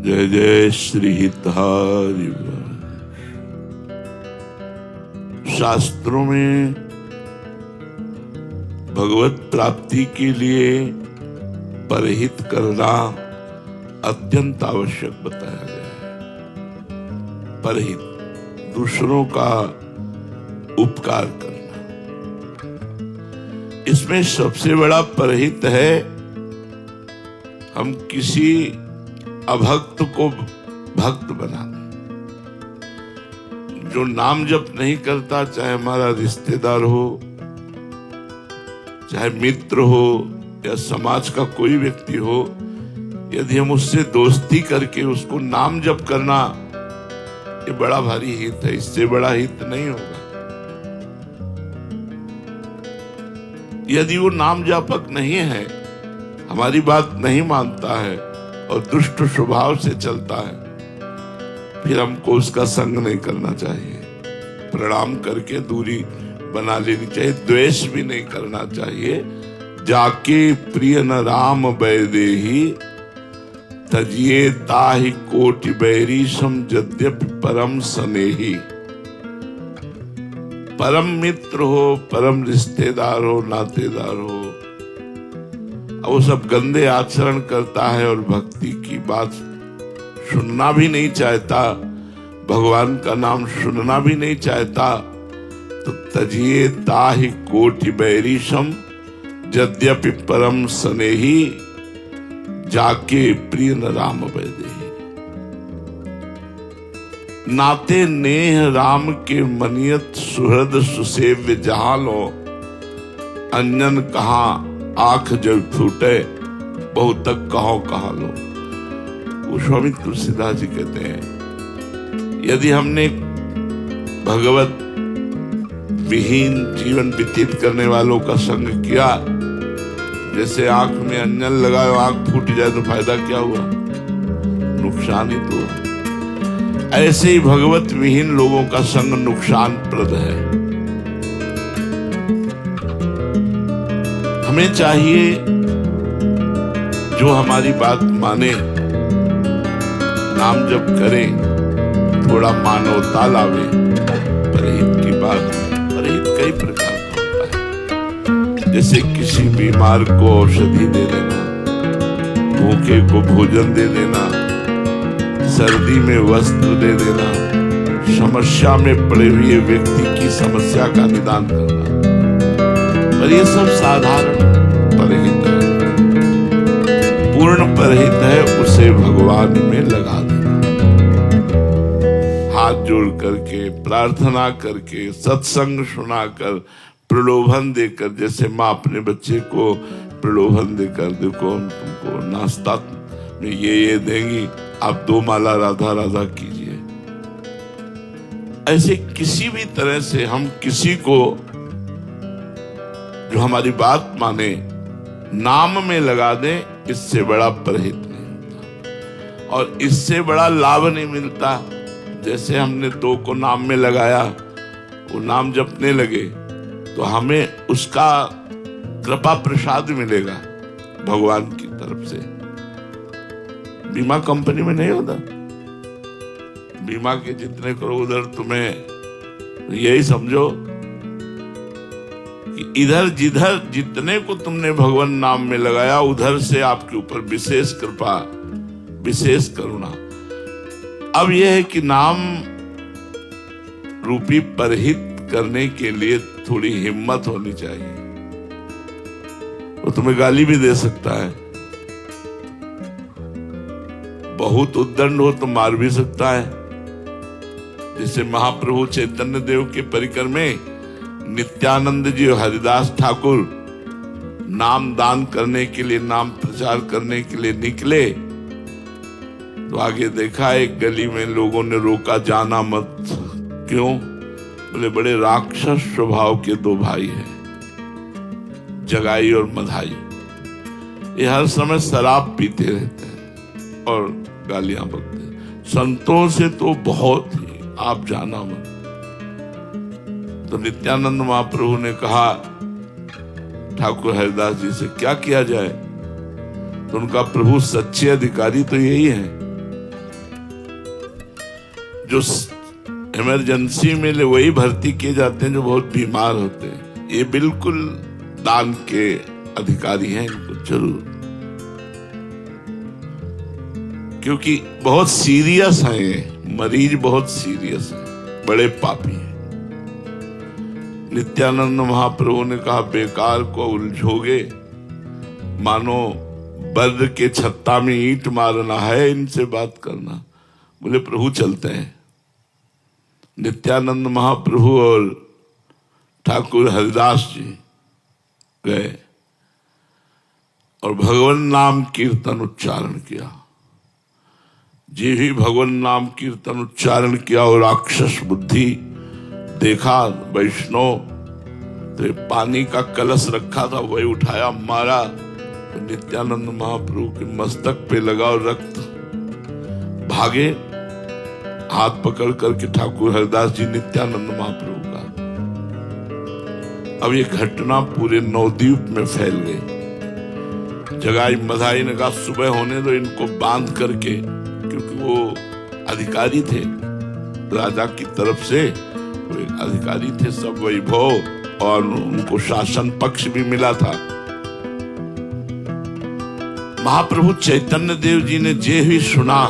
जय जय श्री हितहारी। शास्त्रों में भगवत प्राप्ति के लिए परहित करना अत्यंत आवश्यक बताया गया है। परहित, दूसरों का उपकार करना, इसमें सबसे बड़ा परहित है हम किसी अभक्त को भक्त बनाना। जो नाम जप नहीं करता, चाहे हमारा रिश्तेदार हो, चाहे मित्र हो या समाज का कोई व्यक्ति हो, यदि हम उससे दोस्ती करके उसको नाम जप करना, ये बड़ा भारी हित है। इससे बड़ा हित नहीं होगा। यदि वो नाम जापक नहीं है, हमारी बात नहीं मानता है और दुष्ट स्वभाव से चलता है, फिर हमको उसका संग नहीं करना चाहिए। प्रणाम करके दूरी बना लेनी चाहिए। द्वेष भी नहीं करना चाहिए। जाके प्रिय न राम बैदेही, तजिए ताहि कोटि बैरी सम यद्यपि परम स्नेही। परम मित्र हो, परम रिश्तेदार हो, नातेदार हो, वो सब गंदे आचरण करता है और भक्ति की बात सुनना भी नहीं चाहता, भगवान का नाम सुनना भी नहीं चाहता, तो तजिए ताहि कोटि बैरीशम यद्यपि परम स्नेही, जाके प्रिय न राम बैदेही। नाते नेह राम के मनियत सुहृद सुसेव्य जहालो, अंजन कहाँ आंख जब फूटे, बहुत तक कहो कहा लो। वो स्वामी तुलसीदास जी कहते हैं, यदि हमने भगवत विहीन जीवन व्यतीत करने वालों का संग किया, जैसे आंख में अंजन लगाए आंख फूट जाए तो फायदा क्या हुआ? नुकसान ही तो हुआ। ऐसे ही भगवत विहीन लोगों का संग नुकसानप्रद है। हमें चाहिए जो हमारी बात माने, नाम जप करे, थोड़ा मानवता लावे। परहित की बात, परहित कई प्रकार का होता है। जैसे किसी बीमार को औषधि दे देना, भूखे को भोजन दे देना, सर्दी में वस्त्र दे देना, समस्या में पड़े हुए व्यक्ति की समस्या का निदान करना, पर ये सब साधारण परहित है। पूर्ण परहित है उसे भगवान में लगा देना। हाथ जोड़ करके, प्रार्थना करके, सत्संग सुनाकर, प्रलोभन देकर, जैसे माँ अपने बच्चे को प्रलोभन देकर, देखो हम तुमको नाश्ता में ये देंगी, आप 2 माला राधा राधा कीजिए। ऐसे किसी भी तरह से हम किसी को जो हमारी बात माने नाम में लगा दें, इससे बड़ा परहित नहीं होता और इससे बड़ा लाभ नहीं मिलता। जैसे हमने 2 को नाम में लगाया, वो नाम जपने लगे, तो हमें उसका कृपा प्रसाद मिलेगा भगवान की तरफ से। बीमा कंपनी में नहीं होता, बीमा के जितने करो उधर तुम्हें यही समझो कि इधर जिधर जितने को तुमने भगवान नाम में लगाया, उधर से आपके ऊपर विशेष कृपा, विशेष करुणा। अब यह है कि नाम रूपी परहित करने के लिए थोड़ी हिम्मत होनी चाहिए। वो तुम्हें गाली भी दे सकता है, बहुत उद्दंड हो तो मार भी सकता है। जैसे महाप्रभु चैतन्य देव के परिकर में नित्यानंद जी और हरिदास ठाकुर नाम दान करने के लिए, नाम प्रचार करने के लिए निकले, तो आगे देखा एक गली में लोगों ने रोका, जाना मत। क्यों? बोले बड़े राक्षस स्वभाव के 2 भाई हैं, जगाई और मधाई। ये हर समय शराब पीते रहते हैं और गालियां बकते हैं। संतों से तो बहुत ही, आप जाना मत। तो नित्यानंद महाप्रभु ने कहा ठाकुर हरिदास जी से, क्या किया जाए? तो उनका प्रभु सच्चे अधिकारी तो यही है, जो इमरजेंसी में वही भर्ती किए जाते हैं जो बहुत बीमार होते हैं। ये बिल्कुल दान के अधिकारी हैं, इनको जरूर, क्योंकि बहुत सीरियस है ये मरीज, बहुत सीरियस है, बड़े पापी हैं। नित्यानंद महाप्रभु ने कहा बेकार को उलझोगे, मानो बर्द के छत्ता में ईंट मारना है, इनसे बात करना। बोले प्रभु चलते हैं। नित्यानंद महाप्रभु और ठाकुर हरिदास जी गए और भगवान नाम कीर्तन उच्चारण किया। जी ही भगवान नाम कीर्तन उच्चारण किया और राक्षस बुद्धि देखा वैष्णव, तो पानी का कलश रखा था वही उठाया, मारा, तो नित्यानंद महाप्रभु के मस्तक पे लगा और रक्त भागे। हाथ पकड़ करके ठाकुर हरिदास जी नित्यानंद महाप्रभु का। अब ये घटना पूरे नवद्वीप में फैल गई। जगाई मधाई ने कहा सुबह होने दो इनको बांध करके, क्योंकि वो अधिकारी थे राजा की तरफ से, वो एक अधिकारी थे, सब वैभव और उनको शासन पक्ष भी मिला था। महाप्रभु चैतन्य देव जी ने जे ही सुना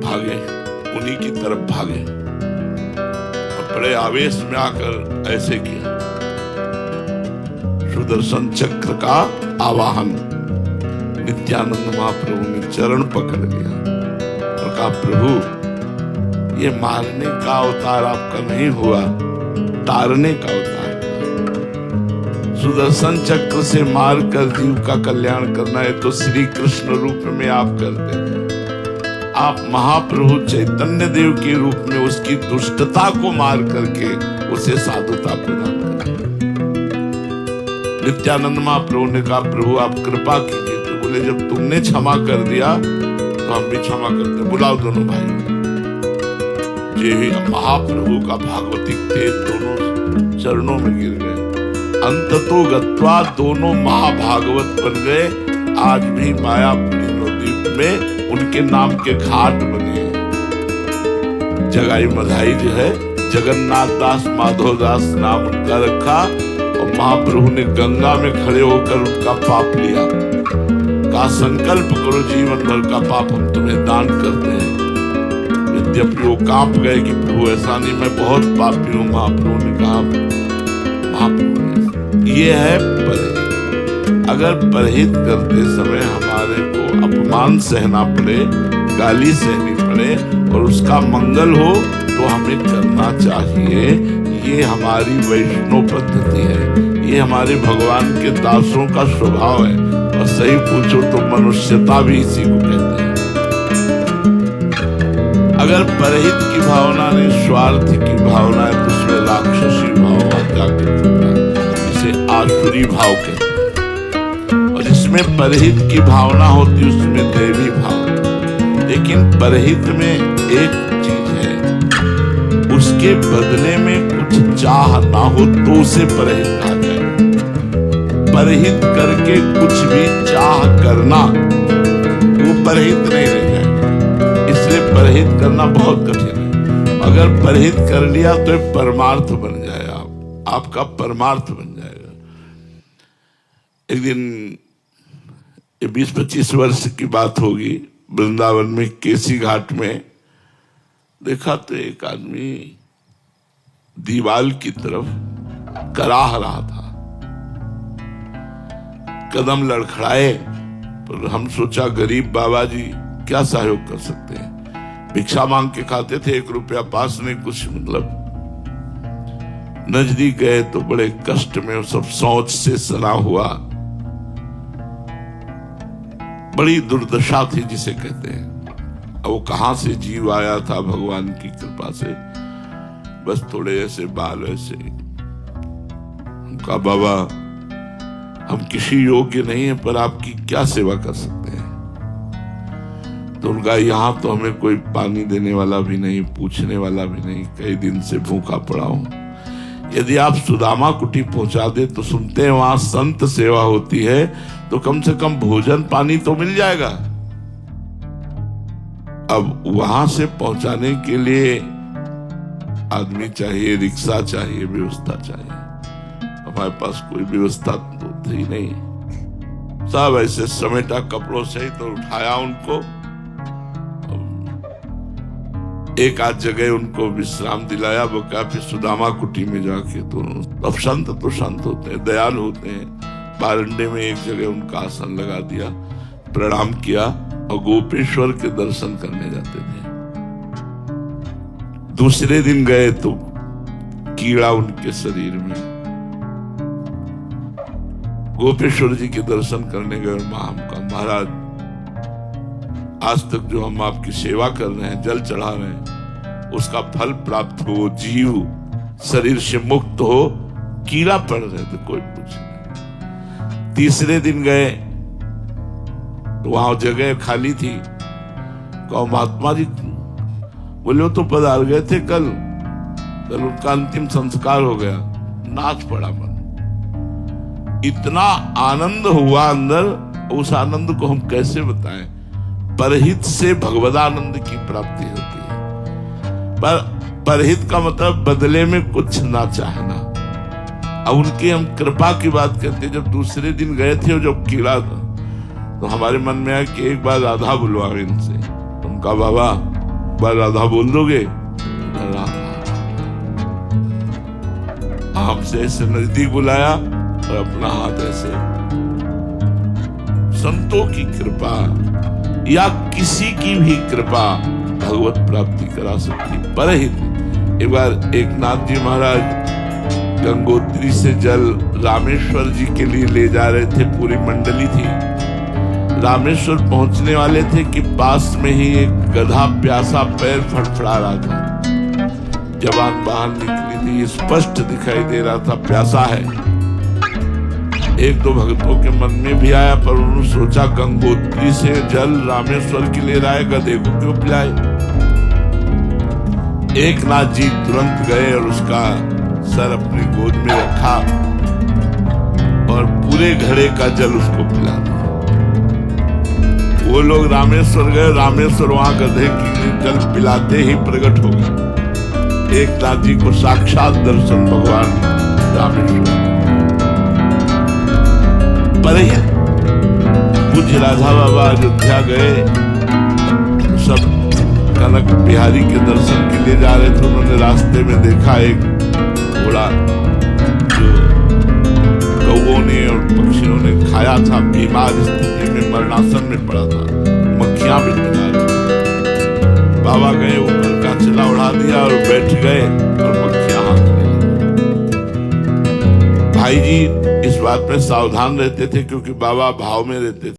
भागे, उन्हीं की तरफ भागे और बड़े आवेश में आकर ऐसे किया, सुदर्शन चक्र का आवाहन। नित्यानंद महाप्रभु ने चरण पकड़ लिया और कहा प्रभु ये मारने का अवतार आपका नहीं हुआ, तारने का अवतार। सुदर्शन चक्र से मार कर जीव का कल्याण करना है तो श्री कृष्ण रूप में आप करते हैं। आप महाप्रभु चैतन्य देव के रूप में उसकी दुष्टता को मार करके उसे साधुता प्रदान करें। नित्यानंद महाप्रभु ने कहा प्रभु आप कृपा कीजिए। तो बोले जब तुमने क्षमा कर दिया तो हम भी क्षमा करते हैं, बुलाओ दोनों भाई। ये महाप्रभु का भागवतिक तेज दोनों चरणों में गिर गए। अंततो गत्वा दोनों महाभागवत बन गए। आज भी मायापुरी नवद्वीप में उनके नाम के घाट बने। जगाई मधाई जो है जगन्नाथ दास माधव दास नाम उनका रखा और महाप्रभु ने गंगा में खड़े होकर उनका पाप लिया। कहा संकल्प करो जीवन भर का पाप हम तुम्हें दान करते हैं। यद्यपि वो कांप गए कि प्रभु ऐसा नहीं, मैं बहुत पापी हूँ। महाप्रभु ने कहा महाप्रभु ने ये है परहेज। अगर परहेज करते समय हमारे को अपमान सहना पड़े, गाली सहनी पड़े और उसका मंगल हो तो हमें करना चाहिए। ये हमारी वैष्णव पद्धति है, ये हमारे भगवान के दासों का स्वभाव है। और सही पूछो तो मनुष्यता भी इसी को कहते हैं। अगर परहित की भावना नहीं स्वार्थ की भावना है तो उसमें राक्षसी भाव जागृत होता है, जिसे आसुरी भाव कहते हैं। और जिसमें परहित की भावना होती है उसमें देवी भाव। लेकिन परहित में एक चीज है, उसके बदले में कुछ चाह ना हो तो उसे परहित कहा जाए। परहित करके कुछ भी चाह करना वो परहित नहीं रह जाएगा। इसलिए परहित करना बहुत कठिन है। अगर परहित कर लिया तो परमार्थ बन जाएगा, आपका परमार्थ बन जाएगा। एक दिन 20-25 वर्ष की बात होगी, वृंदावन में केसी घाट में देखा तो एक आदमी दीवाल की तरफ कराह रहा था। कदम लड़खड़ाए, पर हम सोचा गरीब बाबा जी क्या सहयोग कर सकते हैं। भिक्षा मांग के खाते थे, 1 रुपया पास नहीं, कुछ मतलब। नजदीक गए तो बड़े कष्ट में सब सोच से सना हुआ, बड़ी दुर्दशा थी जिसे कहते हैं। वो कहां से जीव आया था भगवान की कृपा से, बस थोड़े ऐसे बाल ऐसे। उनका बाबा हम किसी योग्य नहीं है पर आपकी क्या सेवा कर सकते हैं। तो उनका यहां तो हमें कोई पानी देने वाला भी नहीं, पूछने वाला भी नहीं, कई दिन से भूखा पड़ा हूं। यदि आप सुदामा कुटी पहुंचा दे तो सुनते हैं वहां संत सेवा होती है, तो कम से कम भोजन पानी तो मिल जाएगा। अब वहां से पहुंचाने के लिए आदमी चाहिए, रिक्शा चाहिए, व्यवस्था चाहिए। हमारे पास कोई व्यवस्था तो थी नहीं, सब ऐसे समेटा कपड़ों से ही तो उठाया उनको। एक आध जगह उनको विश्राम दिलाया, वो क्या फिर सुदामा कुटी में जाके, तो अब संत तो संत होते हैं, दयालु होते हैं। बारंडे में एक जगह उनका आसन लगा दिया, प्रणाम किया और गोपेश्वर के दर्शन करने जाते थे। दूसरे दिन गए तो कीड़ा उनके शरीर में। गोपेश्वर जी के दर्शन करने गए और मां का महाराज, आज तक जो हम आपकी सेवा कर रहे हैं, जल चढ़ा रहे हैं, उसका फल प्राप्त हो, जीव शरीर से मुक्त हो, कीड़ा पड़ रहे थे, कोई पूछ नहीं। तीसरे दिन गए तो वहां जगह खाली थी, कहो महात्मा जी, बोले वो तो पधार गए थे कल उनका अंतिम संस्कार हो गया। नाच पड़ा मन, इतना आनंद हुआ अंदर, उस आनंद को हम कैसे बताएं। परहित से भगवदानंद की प्राप्ति होती है। पर परहित का मतलब बदले में कुछ ना चाहना। अब उनके हम कृपा की बात करते हैं। जब दूसरे दिन गए थे और जब कीड़ा था, तो हमारे मन में आया कि एक बार राधा बुलवा इनसे। उनका बाबा, बार राधा बोल दोगे? हमसे ऐसे नजदीक बुलाया और अपना हाथ ऐसे। संतों की कृपा या किसी की भी कृपा भगवत प्राप्ति करा सकती। परहित, एक बार एक नाथ जी महाराज गंगोत्री से जल रामेश्वर जी के लिए ले जा रहे थे, पूरी मंडली थी। रामेश्वर पहुंचने वाले थे कि पास में ही एक गधा प्यासा पैर फड़फड़ा रहा था। जवान बाहर निकली थी, स्पष्ट दिखाई दे रहा था प्यासा है। एक दो भक्तों के मन में भी आया, पर उन्होंने सोचा गंगोत्री से जल रामेश्वर के लिए लाए, गधे को क्यों पिलाए। एक नाथ जी तुरंत गए और उसका सर अपनी गोद में रखा और पूरे घड़े का जल उसको पिला दिया। वो लोग रामेश्वर गए, रामेश्वर वहां गधे की जल पिलाते ही प्रकट हो गए। एक नाथ जी को साक्षात दर्शन भगवान रामेश्वर। परहित पूज्य राधा बाबा अयोध्या गए, सब कनक बिहारी के दर्शन के लिए जा रहे थे। उन्होंने रास्ते में देखा एक घोड़ा जो कौओं ने और पक्षियों ने खाया था, बीमार स्थिति में मरणासन में पड़ा था, मक्खियां भी बना रही। बाबा गए, ऊपर का चला उड़ा दिया और बैठ गए और मक्खियां हाँकने लगी। भाई जी इस बात में सावधान रहते थे, क्योंकि बाबा भाव में रहते थे।